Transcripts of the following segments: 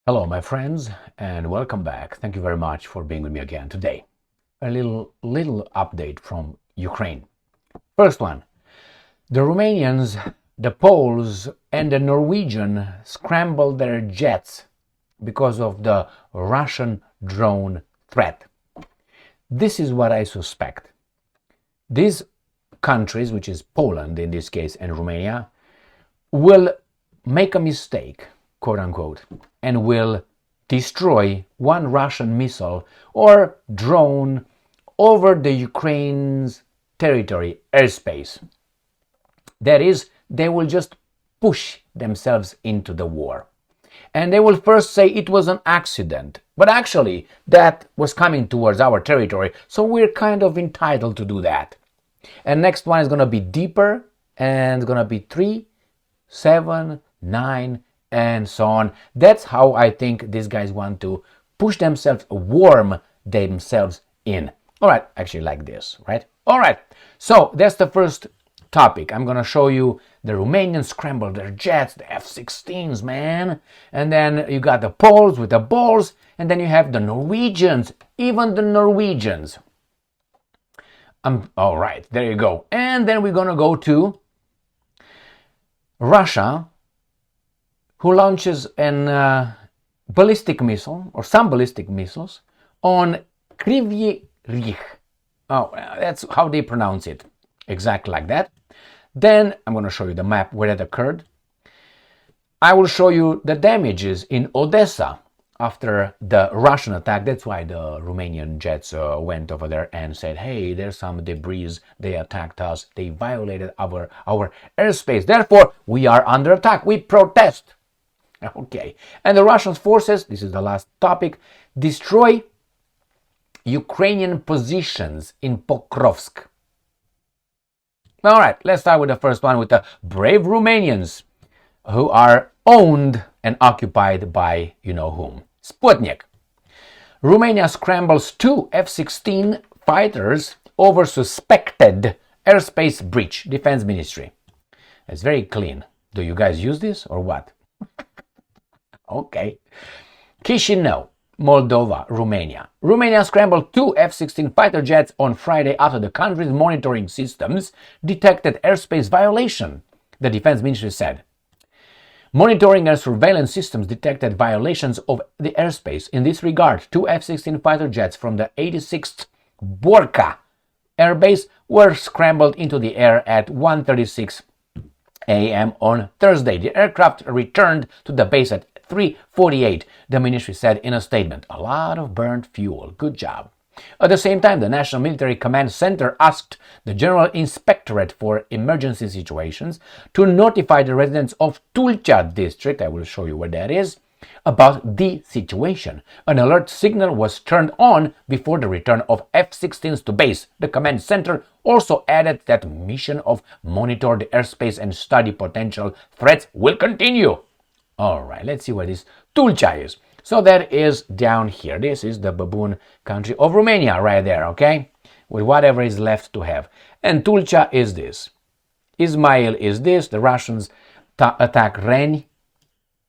Hello, my friends, and welcome back. Thank you very much for being with me again today. A little update from Ukraine. First one, the Romanians, the Poles, and the Norwegian scrambled their jets because of the Russian drone threat. This is what I suspect. These countries, which is Poland in this case and Romania, will make a mistake, quote unquote, and will destroy one Russian missile or drone over the Ukraine's territory, airspace. That is, they will just push themselves into the war. And they will first say it was an accident, but actually that was coming towards our territory, so we're kind of entitled to do that. And next one is going to be deeper, and it's going to be 3, 7, 9, and so on. That's how I think these guys want to push themselves, warm themselves in. All right, actually like this, right? All right, so that's the first topic. I'm going to show you the Romanians scrambled their jets, the F-16s, man. And then you got the Poles with the balls, and then you have the Norwegians, even the Norwegians. All right, there you go. And then we're going to go to Russia, who launches an ballistic missile, or some ballistic missiles, on Kryvyi Rih. Oh, that's how they pronounce it. Exactly like that. Then I'm going to show you the map where it occurred. I will show you the damages in Odesa after the Russian attack. That's why the Romanian jets went over there and said, hey, there's some debris. They attacked us. They violated our airspace. Therefore, we are under attack. We protest. Okay. And the Russian forces, this is the last topic, destroy Ukrainian positions in Pokrovsk. All right, let's start with the first one, with the brave Romanians who are owned and occupied by you-know-whom. Sputnik. Romania scrambles 2 F-16 fighters over suspected airspace breach, Defense Ministry. It's very clean. Do you guys use this or what? Okay. Chisinau, Moldova, Romania. Romania scrambled 2 F-16 fighter jets on Friday after the country's monitoring systems detected airspace violation, the Defense Ministry said. Monitoring and surveillance systems detected violations of the airspace. In this regard, 2 F-16 fighter jets from the 86th Borka airbase were scrambled into the air at 1:36 a.m. on Thursday. The aircraft returned to the base at 3:48, the ministry said in a statement. A lot of burnt fuel. Good job. At the same time, the National Military Command Center asked the General Inspectorate for Emergency Situations to notify the residents of Tulcea district, I will show you where that is, about the situation. An alert signal was turned on before the return of F-16s to base. The command center also added that mission of monitor the airspace and study potential threats will continue. All right, let's see where this Tulcea is. So that is down here. This is the baboon country of Romania right there, okay? With whatever is left to have. And Tulcea is this. Izmail is this. The Russians attack Reni,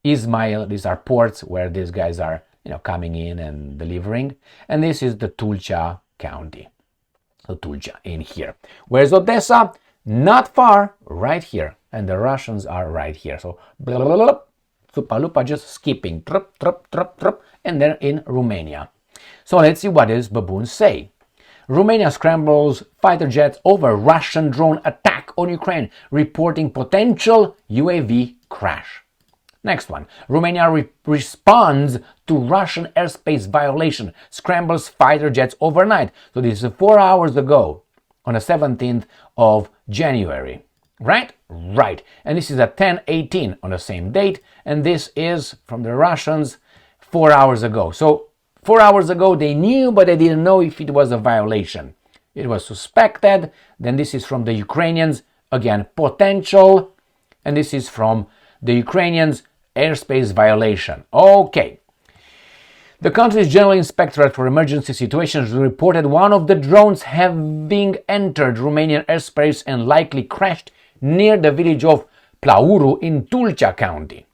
Izmail. These are ports where these guys are, coming in and delivering. And this is the Tulcea county. So Tulcea in here. Where's Odesa? Not far, right here. And the Russians are right here. So blah, blah, blah. Supalupa just skipping, trup, trup, trup, trup, and they're in Romania. So let's see what does baboons say. Romania scrambles fighter jets over Russian drone attack on Ukraine, reporting potential UAV crash. Next one. Romania responds to Russian airspace violation, scrambles fighter jets overnight. So this is 4 hours ago, on the 17th of January. Right? Right. And this is at 10:18 on the same date. And this is from the Russians 4 hours ago. So 4 hours ago they knew, but they didn't know if it was a violation. It was suspected. Then this is from the Ukrainians. Again, potential. And this is from the Ukrainians, airspace violation. Okay. The country's General Inspectorate for Emergency Situations reported one of the drones having entered Romanian airspace and likely crashed near the village of Plauru in Tulcea County.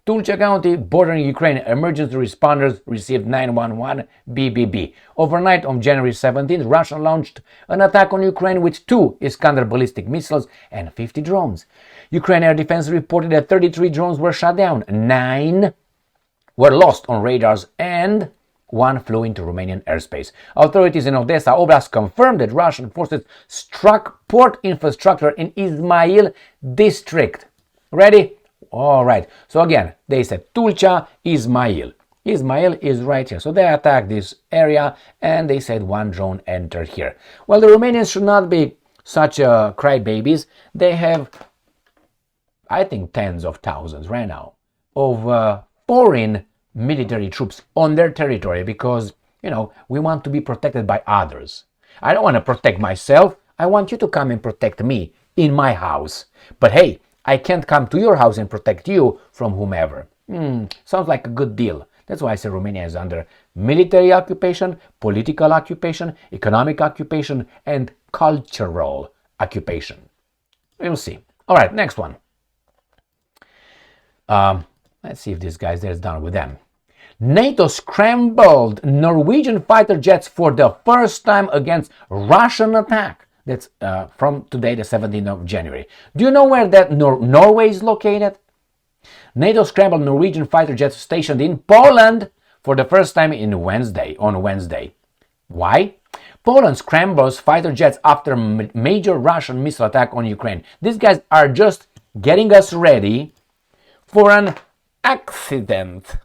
Tulcha County, bordering Ukraine, emergency responders received 911 BBB. Overnight on January 17th, Russia launched an attack on Ukraine with 2 Iskander ballistic missiles and 50 drones. Ukraine Air Defense reported that 33 drones were shot down, 9 were lost on radars, and 1 flew into Romanian airspace. Authorities in Odesa Oblast confirmed that Russian forces struck port infrastructure in Izmail district. Ready? All right. So again, they said Tulcha, Izmail. Izmail is right here. So they attacked this area and they said 1 drone entered here. Well, the Romanians should not be such crybabies. They have, I think, tens of thousands right now of foreign military troops on their territory because, you know, we want to be protected by others. I don't want to protect myself. I want you to come and protect me in my house. But hey, I can't come to your house and protect you from whomever. Sounds like a good deal. That's why I say Romania is under military occupation, political occupation, economic occupation, and cultural occupation. We'll see. All right, next one. Let's see if this guy's there is done with them. NATO scrambled Norwegian fighter jets for the first time against Russian attack. That's from today, the 17th of January. Do you know where that Norway is located? NATO scrambled Norwegian fighter jets stationed in Poland for the first time on Wednesday. Why? Poland scrambles fighter jets after major Russian missile attack on Ukraine. These guys are just getting us ready for an accident.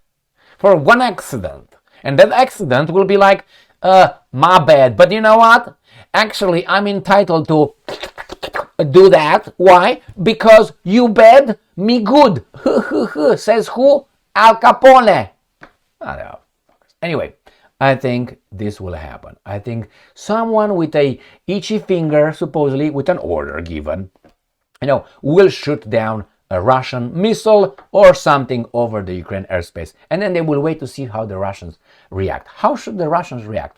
For one accident. And that accident will be like, my bad. But you know what? Actually, I'm entitled to do that. Why? Because you bad, me good. Says who? Al Capone. Anyway, I think this will happen. I think someone with a itchy finger, supposedly with an order given, will shoot down a Russian missile or something over the Ukraine airspace. And then they will wait to see how the Russians react. How should the Russians react?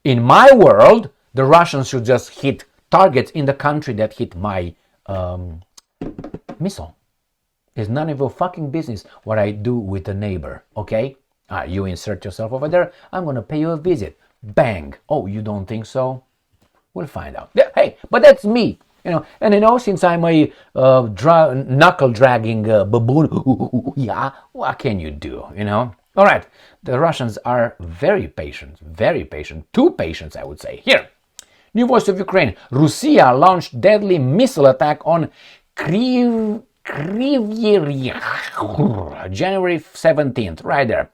In my world, the Russians should just hit targets in the country that hit my missile. It's none of your fucking business what I do with the neighbor, okay? You insert yourself over there, I'm going to pay you a visit. Bang. Oh, you don't think so? We'll find out. Hey, but that's me. And since I'm a knuckle-dragging baboon, yeah, what can you do, All right, the Russians are very patient, too patient, I would say. Here, new voice of Ukraine. Russia launched deadly missile attack on Kryvyi Rih, January 17th, right there.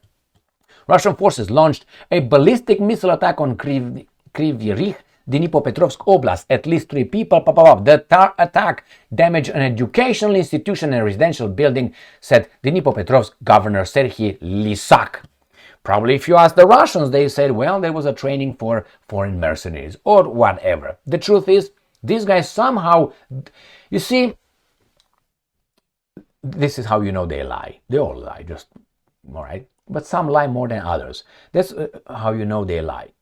Russian forces launched a ballistic missile attack on Kryvyi Rih, Dnipropetrovsk Oblast. At least 3 people. The attack damaged an educational institution and residential building, said Dnipropetrovsk Governor Serhiy Lysak. Probably if you ask the Russians, they said, well, there was a training for foreign mercenaries or whatever. The truth is, these guys somehow, you see, this is how you know they lie. They all lie, just, all right? But some lie more than others. That's how you know they lie.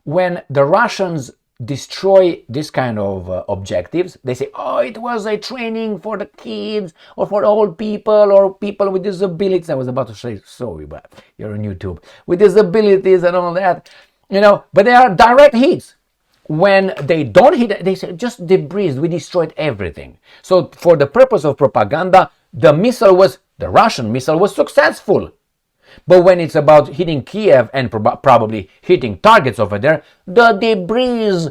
When the Russians destroy this kind of objectives, they say, oh, it was a training for the kids or for old people or people with disabilities. I was about to say, sorry, but you're on YouTube. With disabilities and all that, but they are direct hits. When they don't hit, they say, just debris, we destroyed everything. So for the purpose of propaganda, the Russian missile was successful. But when it's about hitting Kiev and probably hitting targets over there, the debris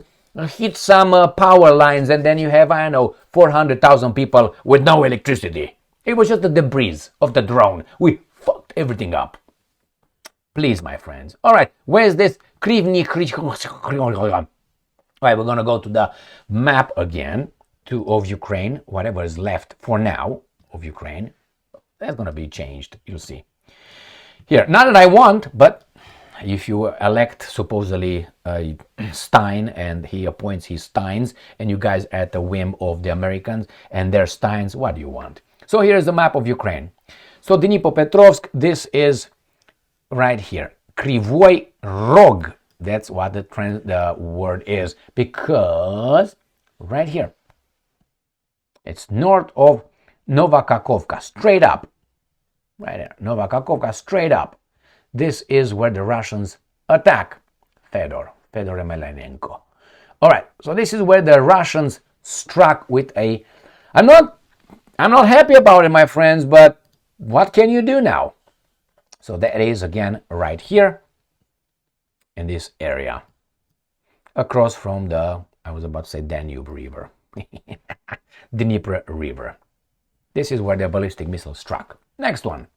hit some power lines and then you have, 400,000 people with no electricity. It was just the debris of the drone. We fucked everything up. Please, my friends. All right, where's this Kryvyi Rih? All right, we're going to go to the map again of Ukraine, whatever is left for now of Ukraine. That's going to be changed, you'll see. Here, not that I want, but if you elect supposedly Stein and he appoints his Steins and you guys at the whim of the Americans and their Steins, what do you want? So here's the map of Ukraine. So Dnipropetrovsk, this is right here. Kryvyi Rih, that's what the word is, because right here, it's north of Novakakovka, straight up. right there, Nova Kakhovka, straight up. This is where the Russians attack Fedor Emelianenko. All right, so this is where the Russians struck with a... I'm not happy about it, my friends, but what can you do now? So that is, again, right here in this area, across from the, I was about to say Danube River, Dnieper River. This is where the ballistic missile struck. Next one.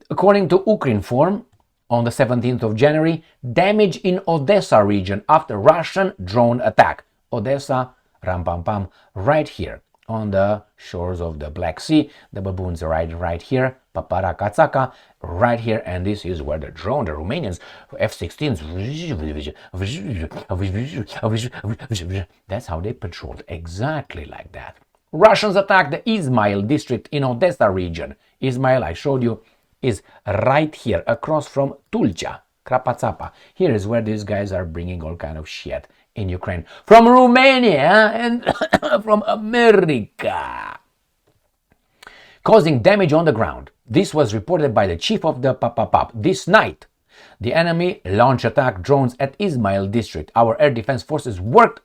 According to Ukrinform, on the 17th of January, damage in Odesa region after Russian drone attack. Odesa, ram-pam-pam, right here on the shores of the Black Sea. The baboons are right here, Paparakataka, right here, and this is where the drone, the Romanians, F-16s, that's how they patrolled, exactly like that. Russians attacked the Izmail district in Odesa region. Izmail, I showed you, is right here, across from Tulcea, Krapatsapa. Here is where these guys are bringing all kind of shit in Ukraine. From Romania and from America. Causing damage on the ground. This was reported by the chief of the Papapap. This night, the enemy launched attack drones at Izmail district. Our air defense forces worked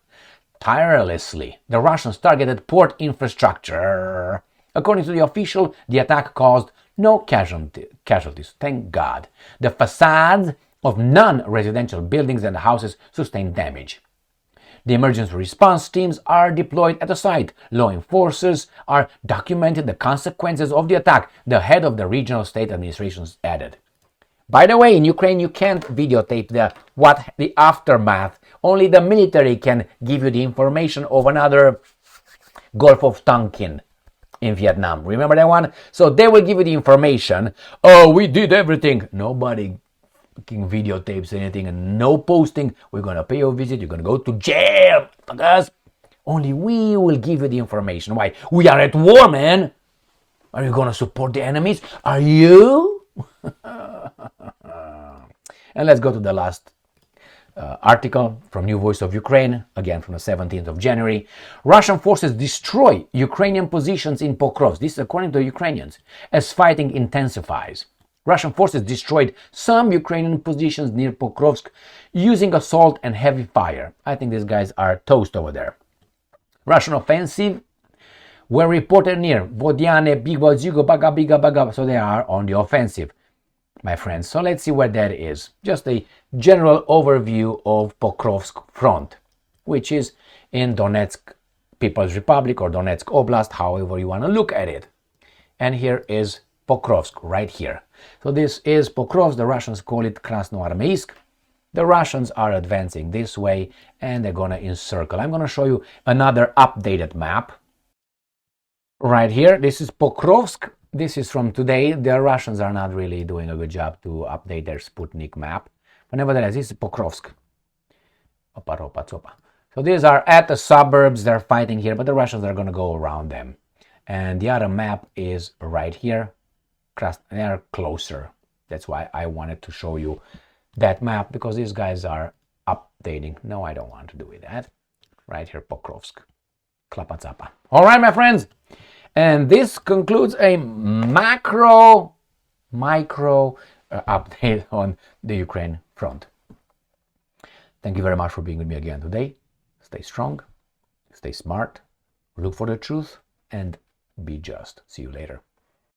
tirelessly. The Russians targeted port infrastructure. According to the official, the attack caused no casualties, thank God. The facades of non-residential buildings and houses sustained damage. The emergency response teams are deployed at the site. Law enforcers are documenting the consequences of the attack, the head of the regional state administration added. By the way, in Ukraine you can't videotape the aftermath. Only the military can give you the information of another Gulf of Tonkin in Vietnam. Remember that one? So they will give you the information. Oh, we did everything. Nobody fucking videotapes anything and no posting. We're going to pay you a visit. You're going to go to jail. Because only we will give you the information. Why? We are at war, man. Are you going to support the enemies? Are you? And let's go to the last article from New Voice of Ukraine, again from the 17th of January. Russian forces destroy Ukrainian positions in Pokrovsk. This is according to Ukrainians, as fighting intensifies. Russian forces destroyed some Ukrainian positions near Pokrovsk using assault and heavy fire. I think these guys are toast over there. Russian offensive were reported near Vodiane, Bigba, Baga, so they are on the offensive, my friends. So let's see where that is. Just a general overview of Pokrovsk front, which is in Donetsk People's Republic or Donetsk Oblast, however you want to look at it. And here is Pokrovsk right here. So this is Pokrovsk. The Russians call it Krasnoarmeysk. The Russians are advancing this way and they're gonna encircle. I'm gonna show you another updated map. Right here, this is Pokrovsk. This is from today. The Russians are not really doing a good job to update their Sputnik map. But nevertheless, this is Pokrovsk. So these are at the suburbs. They're fighting here, but the Russians are going to go around them. And the other map is right here. They are closer. That's why I wanted to show you that map, because these guys are updating. No, I don't want to do that. Right here, Pokrovsk. Klapatsapa. All right, my friends. And this concludes a micro update on the Ukraine front. Thank you very much for being with me again today. Stay strong, stay smart, look for the truth, and be just. See you later.